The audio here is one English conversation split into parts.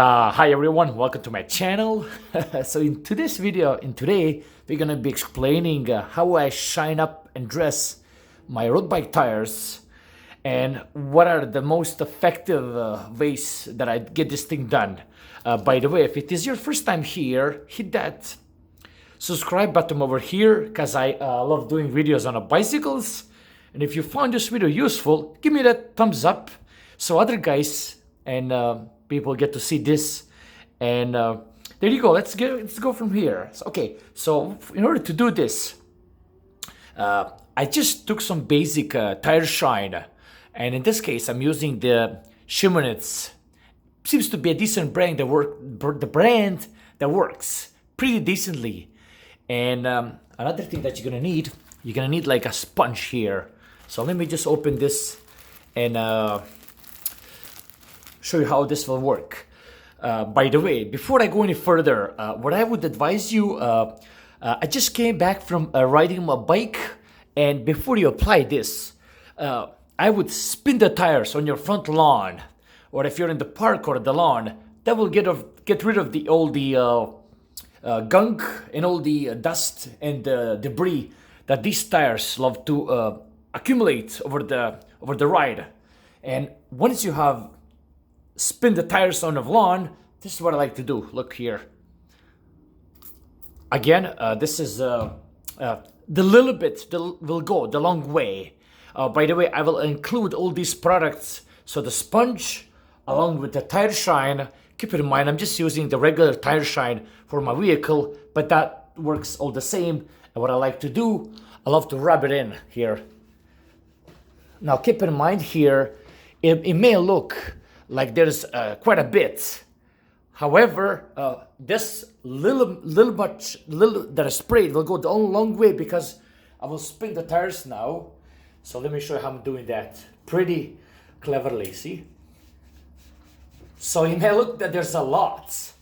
Hi everyone, welcome to my channel. So in today's video, today we're gonna be explaining how I shine up and dress my road bike tires and what are the most effective ways that I get this thing done. By the way, if it is your first time here, hit that subscribe button over here because I love doing videos on bicycles. And if you found this video useful, give me that thumbs up so other guys and people get to see this. And there you go. Let's go from here. So in order to do this, I just took some basic tire shine, and in this case I'm using the Michelin. Seems to be a decent brand that works pretty decently. And another thing that you're gonna need like a sponge here. So let me just open this and show you how this will work. By the way, before I go any further, what I would advise you, I just came back from riding my bike, and before you apply this, I would spin the tires on your front lawn, or if you're in the park or the lawn. That will get rid of all the gunk and all the dust and debris that these tires love to accumulate over the ride. And once you have spin the tires on the lawn, this is what I like to do. Look here. Again, this is the little bit will go the long way. By the way, I will include all these products. So the sponge along with the tire shine. Keep in mind, I'm just using the regular tire shine for my vehicle, but that works all the same. And what I like to do, I love to rub it in here. Now keep in mind here, it may look like there's quite a bit. However, this little that I sprayed will go the long way because I will spin the tires now. So let me show you how I'm doing that pretty cleverly. See? So it may look that there's a lot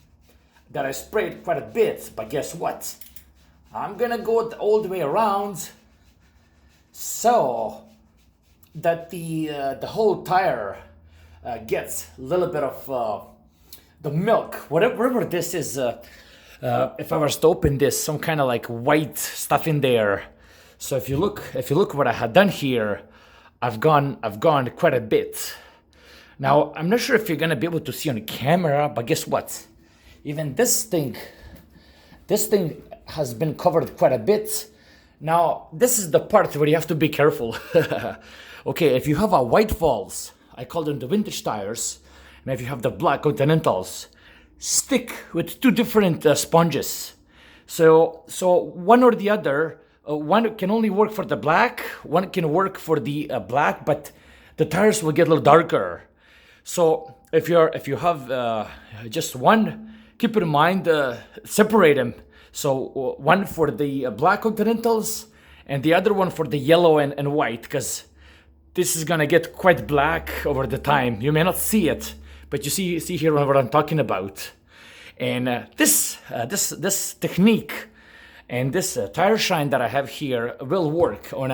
that I sprayed quite a bit, but guess what? I'm gonna go all the way around so that the whole tire gets a little bit of the milk, whatever this is. If I was to open this, some kind of like white stuff in there. So if you look what I had done here, I've gone quite a bit. Now I'm not sure if you're gonna be able to see on the camera, but guess what? Even this thing has been covered quite a bit. Now this is the part where you have to be careful. Okay, if you have a white falls, I call them the vintage tires, and if you have the black Continentals, stick with two different sponges. So one or the other, one can only work for the black, one can work for the black, but the tires will get a little darker. So if you have just one, keep in mind separate them. So one for the black Continentals and the other one for the yellow and white, because this is gonna get quite black over the time. You may not see it, but you see here what I'm talking about. And this technique and this tire shine that I have here will work on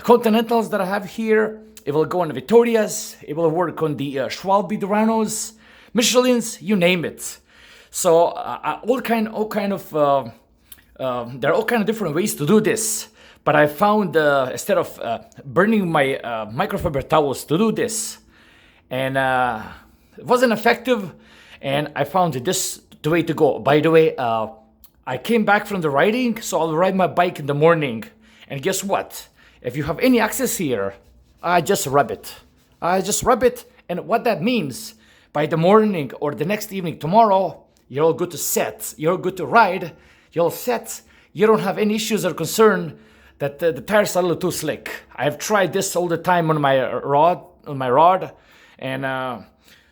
Continentals that I have here. It will go on the Vittorias. It will work on the Schwalbe Duranos, Michelins, you name it. So all kind of there are all kind of different ways to do this. But I found instead of burning my microfiber towels to do this, and it wasn't effective, and I found this the way to go. By the way, I came back from the riding, so I'll ride my bike in the morning, and guess what? If you have any access here, I just rub it. And what that means, by the morning or the next evening tomorrow, you're all good to set. You're good to ride. You're all set. You don't have any issues or concern that the tires are a little too slick. I've tried this all the time on my rod, and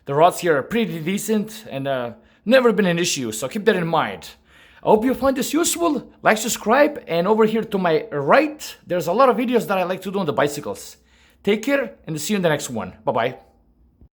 the rods here are pretty decent and never been an issue. So keep that in mind. I hope you find this useful. Like, subscribe, and over here to my right, there's a lot of videos that I like to do on the bicycles. Take care, and see you in the next one. Bye-bye.